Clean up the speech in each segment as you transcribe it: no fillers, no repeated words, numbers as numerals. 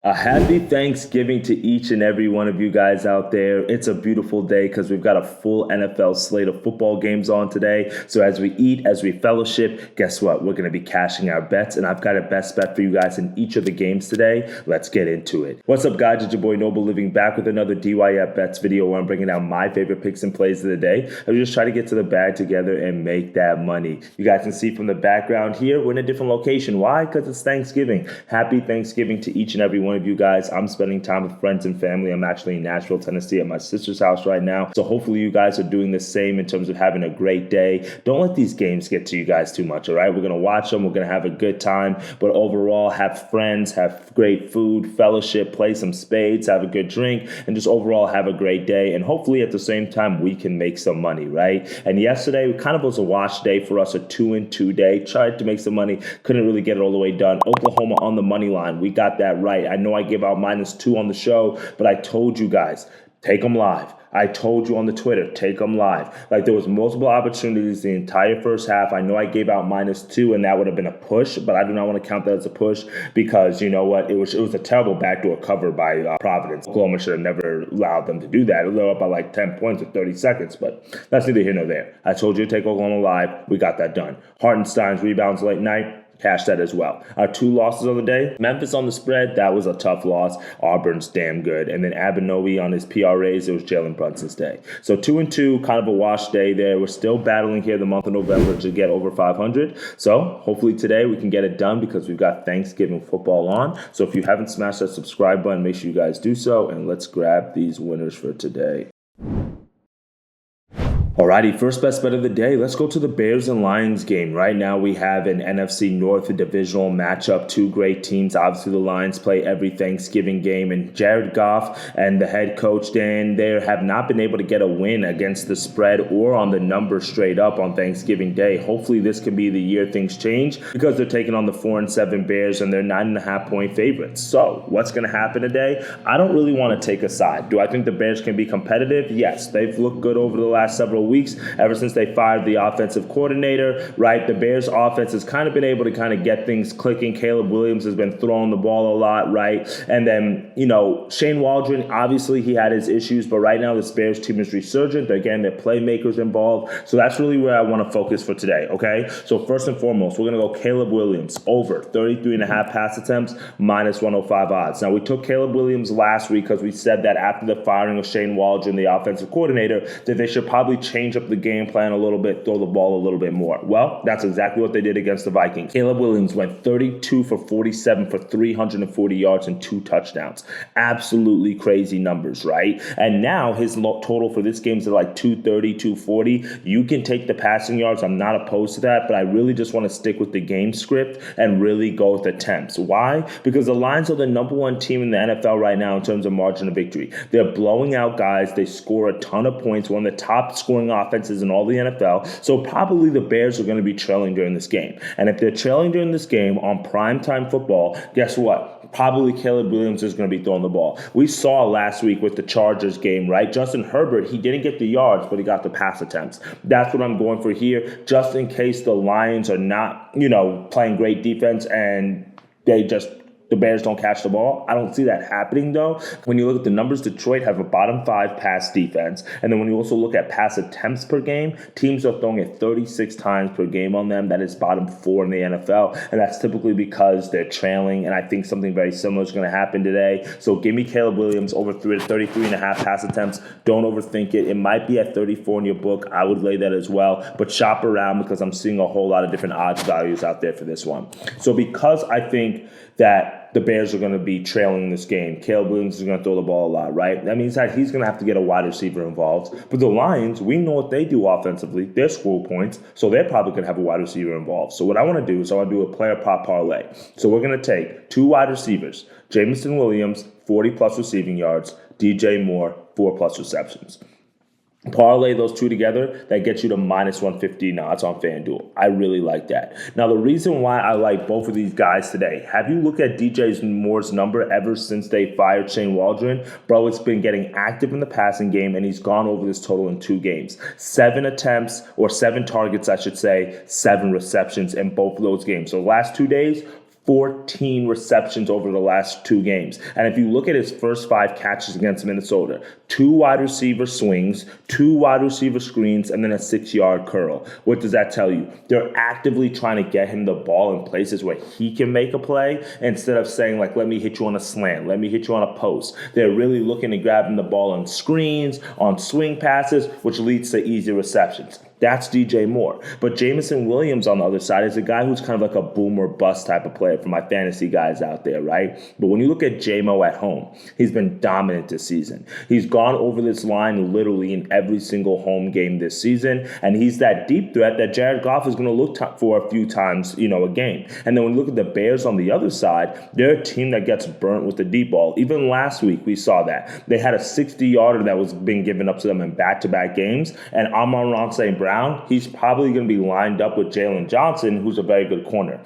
A happy Thanksgiving to each and every one of you guys out there. It's a beautiful day because we've got a full NFL slate of football games on today. So as we eat, as we fellowship, guess what? We're going to be cashing our bets, and I've got a best bet for you guys in each of the games today. Let's get into it. What's up, guys? It's your boy Noble Living back with another DYF Bets video where I'm bringing down my favorite picks and plays of the day. I just try to get to the bag together and make that money. You guys can see from the background here, we're in a different location. Why? Because it's Thanksgiving. Happy Thanksgiving to each and every one of you guys. I'm spending time with friends and family. I'm actually in Nashville, Tennessee at my sister's house right now. So hopefully you guys are doing the same in terms of having a great day. Don't let these games get to you guys too much, all right? We're going to watch them. We're going to have a good time. But overall, have friends, have great food, fellowship, play some spades, have a good drink, and just overall have a great day. And hopefully at the same time, we can make some money, right? And yesterday kind of was a wash day for us, a 2-2 day. Tried to make some money. Couldn't really get it all the way done. Oklahoma on the money line. We got that right. I know I gave out -2 on the show, but I told you guys, take them live. I told you on the Twitter, take them live. Like, there was multiple opportunities the entire first half. I know I gave out -2, and that would have been a push, but I do not want to count that as a push because, you know what, it was a terrible backdoor cover by Providence. Oklahoma should have never allowed them to do that. They were up by like 10 points in 30 seconds, but that's neither here nor there. I told you to take Oklahoma live. We got that done. Hartenstein's rebounds late night. Cash that as well. Our 2 losses of the day, Memphis on the spread, that was a tough loss. Auburn's damn good. And then Abinobi on his PRAs, it was Jalen Brunson's day. So 2-2, kind of a wash day there. We're still battling here the month of November to get over 500. So hopefully today we can get it done because we've got Thanksgiving football on. So if you haven't smashed that subscribe button, make sure you guys do so. And let's grab these winners for today. Alrighty, first best bet of the day. Let's go to the Bears and Lions game. Right now we have an NFC North divisional matchup. 2 great teams. Obviously the Lions play every Thanksgiving game, and Jared Goff and the head coach Dan there have not been able to get a win against the spread or on the number straight up on Thanksgiving Day. Hopefully this can be the year things change because they're taking on the 4-7 Bears and they're 9.5-point favorites. So what's going to happen today? I don't really want to take a side. Do I think the Bears can be competitive? Yes, they've looked good over the last several weeks, ever since they fired the offensive coordinator, right? The Bears offense has kind of been able to kind of get things clicking. Caleb Williams has been throwing the ball a lot, right? And then, Shane Waldron, obviously he had his issues, but right now this Bears team is resurgent. They're getting their playmakers involved. So that's really where I want to focus for today, okay? So first and foremost, we're going to go Caleb Williams over 33.5 pass attempts, -105 odds. Now, we took Caleb Williams last week because we said that after the firing of Shane Waldron, the offensive coordinator, that they should probably change up the game plan a little bit, throw the ball a little bit more. Well, that's exactly what they did against the Vikings. Caleb Williams went 32 for 47 for 340 yards and 2 touchdowns. Absolutely crazy numbers, right? And now his total for this game is like 230, 240. You can take the passing yards. I'm not opposed to that, but I really just want to stick with the game script and really go with attempts. Why? Because the Lions are the number 1 team in the NFL right now in terms of margin of victory. They're blowing out guys. They score a ton of points, one of the top scoring offenses in all the NFL. So probably the Bears are going to be trailing during this game. And if they're trailing during this game on primetime football, guess what? Probably Caleb Williams is going to be throwing the ball. We saw last week with the Chargers game, right? Justin Herbert, he didn't get the yards, but he got the pass attempts. That's what I'm going for here, just in case the Lions are not, playing great defense and the Bears don't catch the ball. I don't see that happening, though. When you look at the numbers, Detroit have a bottom 5 pass defense. And then when you also look at pass attempts per game, teams are throwing it 36 times per game on them. That is bottom 4 in the NFL. And that's typically because they're trailing. And I think something very similar is going to happen today. So give me Caleb Williams over 33.5 pass attempts. Don't overthink it. It might be at 34 in your book. I would lay that as well. But shop around because I'm seeing a whole lot of different odds values out there for this one. So because I think that the Bears are going to be trailing this game, Caleb Williams is going to throw the ball a lot, right? That means that he's going to have to get a wide receiver involved. But the Lions, we know what they do offensively. They score points, so they're probably going to have a wide receiver involved. So what I want to do is I want to do a player prop parlay. So we're going to take 2 wide receivers, Jameson Williams, 40-plus receiving yards, DJ Moore, 4-plus receptions. Parlay those 2 together, that gets you to -150 odds on FanDuel. I really like that. Now, the reason why I like both of these guys today, have you looked at DJ Moore's number ever since they fired Shane Waldron? Bro, it's been getting active in the passing game, and he's gone over this total in 2 games. 7 attempts, or 7 targets, I should say, 7 receptions in both of those games. So the last 2 days, 14 receptions over the last 2 games. And if you look at his first 5 catches against Minnesota, 2 wide receiver swings, 2 wide receiver screens, and then a 6-yard curl. What does that tell you? They're actively trying to get him the ball in places where he can make a play instead of saying, like, let me hit you on a slant, let me hit you on a post. They're really looking to grab him the ball on screens, on swing passes, which leads to easy receptions. That's DJ Moore. But Jameson Williams on the other side is a guy who's kind of like a boom or bust type of player for my fantasy guys out there, right? But when you look at J-Mo at home, he's been dominant this season. He's gone over this line literally in every single home game this season, and he's that deep threat that Jared Goff is going to look for a few times, a game. And then when you look at the Bears on the other side, they're a team that gets burnt with the deep ball. Even last week, we saw that. They had a 60-yarder that was being given up to them in back-to-back games, and Amon-Ra St. Brown, he's probably going to be lined up with Jalen Johnson, who's a very good corner.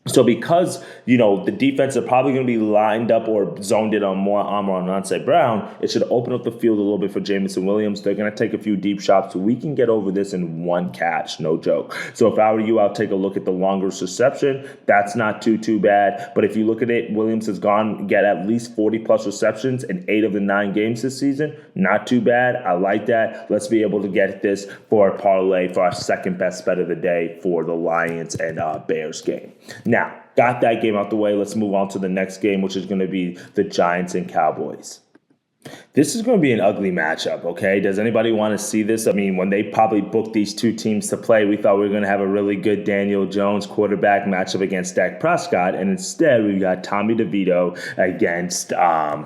So because, the defense are probably going to be lined up or zoned in on more Amon-Ra St. Brown, it should open up the field a little bit for Jameson Williams. They're going to take a few deep shots, so we can get over this in one catch, no joke. So if I were you, I'll take a look at the longer reception. That's not too bad. But if you look at it, Williams has get at least 40-plus receptions in 8 of the 9 games this season. Not too bad. I like that. Let's be able to get this for a parlay for our second best bet of the day for the Lions and Bears game. Now, got that game out the way. Let's move on to the next game, which is going to be the Giants and Cowboys. This is going to be an ugly matchup, okay? Does anybody want to see this? I mean, when they probably booked these two teams to play, we thought we were going to have a really good Daniel Jones quarterback matchup against Dak Prescott, and instead we got Tommy DeVito against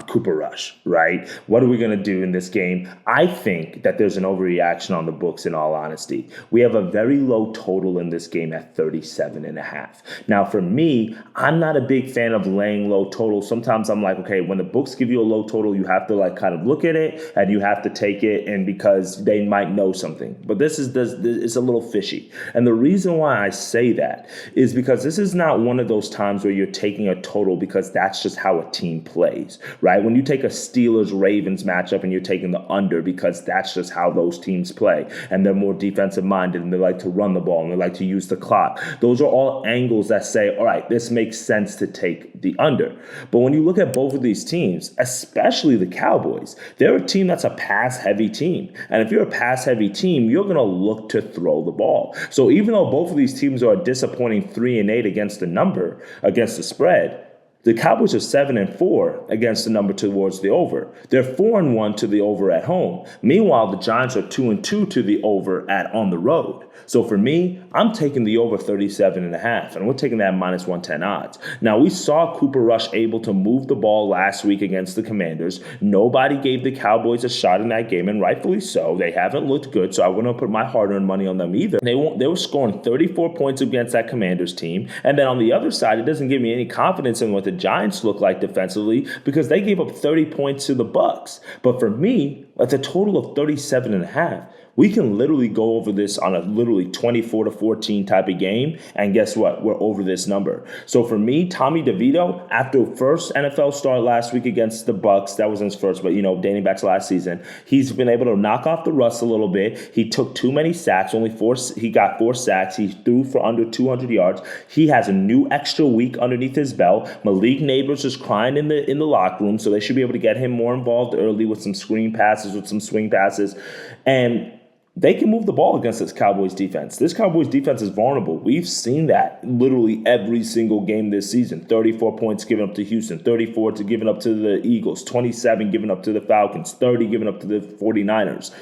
Cooper Rush, right? What are we going to do in this game? I think that there's an overreaction on the books, in all honesty. We have a very low total in this game at 37.5. Now, for me, I'm not a big fan of laying low totals. Sometimes I'm like, okay, when the books give you a low total, you have to kind of look at it and you have to take it, and because they might know something. But this is a little fishy. And the reason why I say that is because this is not one of those times where you're taking a total because that's just how a team plays, right? When you take a Steelers-Ravens matchup and you're taking the under because that's just how those teams play, and they're more defensive minded and they like to run the ball and they like to use the clock. Those are all angles that say, all right, this makes sense to take the under. But when you look at both of these teams, especially the Cowboys, they're a team that's a pass-heavy team. And if you're a pass-heavy team, you're going to look to throw the ball. So even though both of these teams are a disappointing 3-8 against the spread, the Cowboys are 7-4 against the number towards the over. They're 4-1 to the over at home. Meanwhile, the Giants are 2-2 to the over on the road. So for me, I'm taking the over 37.5, and we're taking that minus 110 odds. Now, we saw Cooper Rush able to move the ball last week against the Commanders. Nobody gave the Cowboys a shot in that game, and rightfully so. They haven't looked good, so I wouldn't put my hard-earned money on them either. They were scoring 34 points against that Commanders team, and then on the other side, it doesn't give me any confidence in what the Giants look like defensively because they gave up 30 points to the Bucs. But for me, that's a total of 37.5. We can literally go over this on a literally 24-14 type of game, and guess what? We're over this number. So for me, Tommy DeVito, after first NFL start last week against the Bucs, that was his first, but dating back to last season, he's been able to knock off the rust a little bit. He took too many sacks, he got 4 sacks. He threw for under 200 yards. He has a new extra week underneath his belt. Malik Neighbors is crying in the locker room, so they should be able to get him more involved early with some screen passes, with some swing passes, and they can move the ball against this Cowboys defense. This Cowboys defense is vulnerable. We've seen that literally every single game this season. 34 points given up to Houston, 34 given up to the Eagles, 27 given up to the Falcons, 30 given up to the 49ers.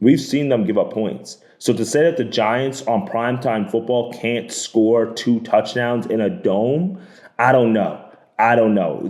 We've seen them give up points. So to say that the Giants on primetime football can't score 2 touchdowns in a dome, I don't know.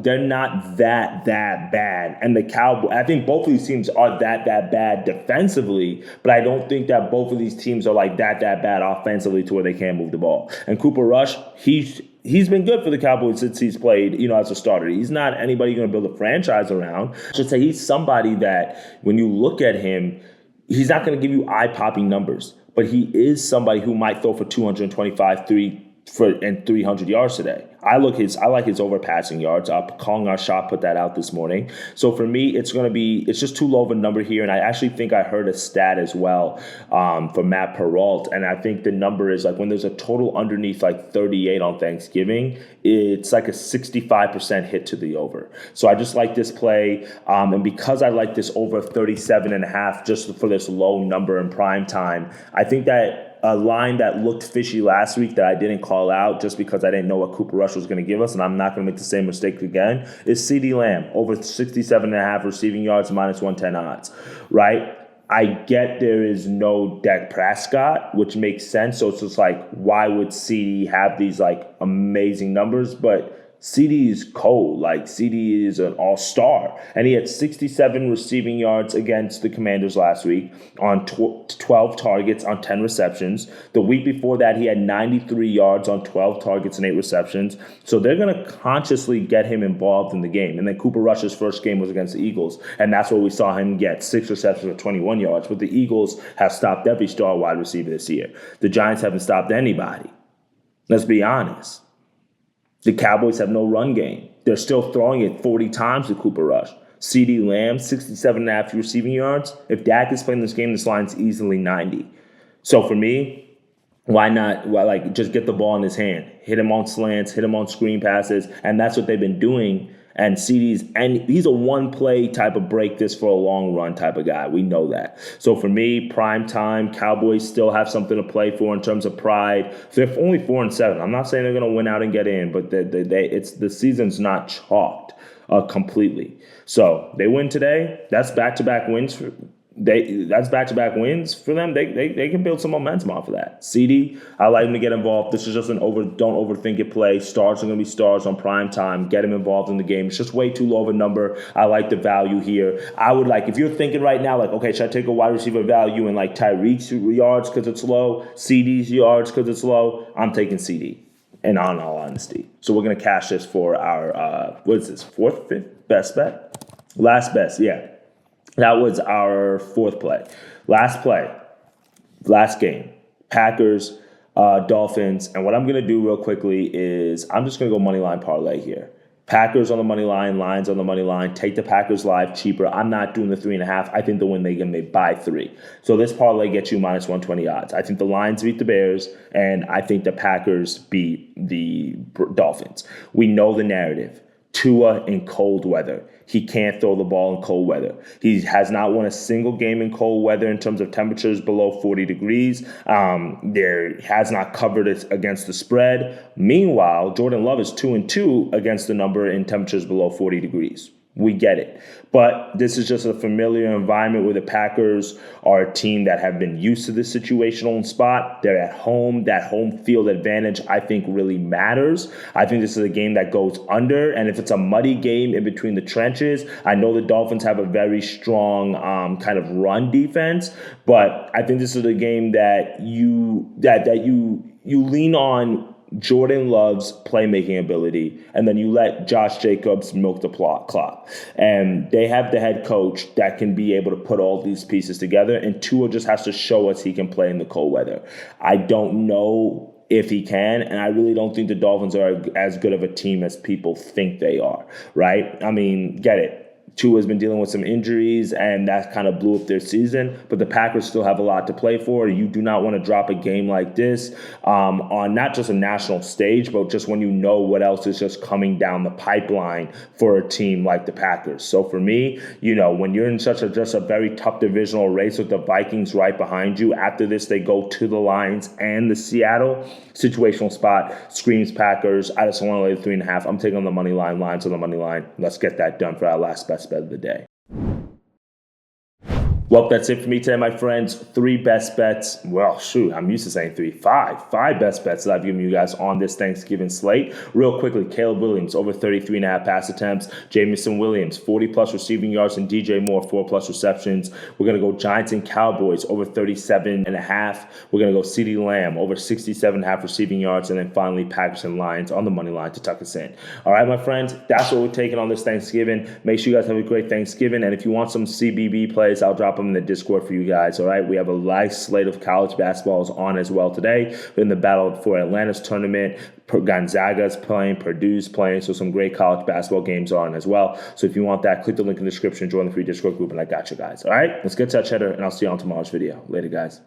They're not that bad. And the Cowboys, I think both of these teams are that bad defensively, but I don't think that both of these teams are like that bad offensively to where they can't move the ball. And Cooper Rush, he's been good for the Cowboys since he's played, as a starter. He's not anybody you're going to build a franchise around. I should say he's somebody that when you look at him, he's not going to give you eye-popping numbers, but he is somebody who might throw for 225, and 300 yards today. I like his over passing yards. Calling our shot put that out this morning. So for me, it's just too low of a number here. And I actually think I heard a stat as well for Matt Peralt. And I think the number is like when there's a total underneath like 38 on Thanksgiving, it's like a 65% hit to the over. So I just like this play. And because I like this over 37.5 just for this low number in prime time, I think that a line that looked fishy last week that I didn't call out just because I didn't know what Cooper Rush was going to give us, and I'm not going to make the same mistake again, is CeeDee Lamb, over 67.5 receiving yards, minus 110 odds, right? I get there is no Dak Prescott, which makes sense. So it's just like, why would CeeDee have these like amazing numbers? But CeeDee is cold. Like, CeeDee is an all-star. And he had 67 receiving yards against the Commanders last week on 12 targets on 10 receptions. The week before that, he had 93 yards on 12 targets and 8 receptions. So they're going to consciously get him involved in the game. And then Cooper Rush's first game was against the Eagles. And that's where we saw him get 6 receptions for 21 yards. But the Eagles have stopped every star wide receiver this year. The Giants haven't stopped anybody. Let's be honest. The Cowboys have no run game. They're still throwing it 40 times to Cooper Rush. CeeDee Lamb, 67.5 receiving yards. If Dak is playing this game, this line's easily 90. So for me, why not? Well, like, just get the ball in his hand. Hit him on slants, hit him on screen passes, and that's what they've been doing. And he's a one-play type of break this for a long run type of guy. We know that. So for me, prime time, Cowboys still have something to play for in terms of pride. They're only 4-7. I'm not saying they're going to win out and get in, but the season's not chalked completely. So they win today. That's back-to-back wins for. That's back-to-back wins for them. They can build some momentum off of that. CeeDee, I like him to get involved. This is just don't overthink it play. Stars are going to be stars on prime time. Get him involved in the game. It's just way too low of a number. I like the value here. I would like, if you're thinking right now, like, okay, should I take a wide receiver value and like Tyreek's yards because it's low, CeeDee's yards because it's low? I'm taking CeeDee, and on all honesty. So we're going to cash this for our, what is this, fourth, fifth best bet? Last best, yeah. That was our fourth play. Last play, last game, Packers, Dolphins. And what I'm going to do real quickly is I'm just going to go money line parlay here. Packers on the money line, Lions on the money line. Take the Packers live cheaper. I'm not doing the 3.5. I think they'll win the game. They buy 3. So this parlay gets you minus 120 odds. I think the Lions beat the Bears, and I think the Packers beat the Dolphins. We know the narrative. Tua in cold weather. He can't throw the ball in cold weather. He has not won a single game in cold weather in terms of temperatures below 40 degrees. There has not covered it against the spread. Meanwhile, Jordan Love is 2-2 against the number in temperatures below 40 degrees. We get it. But this is just a familiar environment where the Packers are a team that have been used to this situational spot. They're at home. That home field advantage, I think, really matters. I think this is a game that goes under. And if it's a muddy game in between the trenches, I know the Dolphins have a very strong kind of run defense. But I think this is a game that you lean on Jordan Love's playmaking ability, and then you let Josh Jacobs milk the clock. And they have the head coach that can be able to put all these pieces together, and Tua just has to show us he can play in the cold weather. I don't know if he can, and I really don't think the Dolphins are as good of a team as people think they are, right? I mean, get it. Tua has been dealing with some injuries, and that kind of blew up their season. But the Packers still have a lot to play for. You do not want to drop a game like this on not just a national stage, but just when you know what else is just coming down the pipeline for a team like the Packers. So for me, when you're in just a very tough divisional race with the Vikings right behind you, after this they go to the Lions and the Seattle. Situational spot screams Packers. I just want to lay the 3.5. I'm taking on the money line, Lions on the money line. Let's get that done for our last best bet of the day. Well, that's it for me today, my friends. 3 best bets. Well, shoot, I'm used to saying 3. 5 best bets that I've given you guys on this Thanksgiving slate. Real quickly, Caleb Williams, over 33.5 pass attempts. Jamison Williams, 40-plus receiving yards. And DJ Moore, 4-plus receptions. We're going to go Giants and Cowboys, over 37.5. We're going to go CeeDee Lamb, over 67.5 receiving yards. And then finally, Packers and Lions on the money line to tuck us in. All right, my friends, that's what we're taking on this Thanksgiving. Make sure you guys have a great Thanksgiving. And if you want some CBB plays, I'll drop them in the Discord for you guys, all right? We have a nice slate of college basketballs on as well today. We're in the battle for Atlanta's tournament. Gonzaga's playing, Purdue's playing, so some great college basketball games are on as well. So if you want that, click the link in the description, join the free Discord group, and I got you guys, all right? Let's get to that cheddar, and I'll see you on tomorrow's video. Later, guys.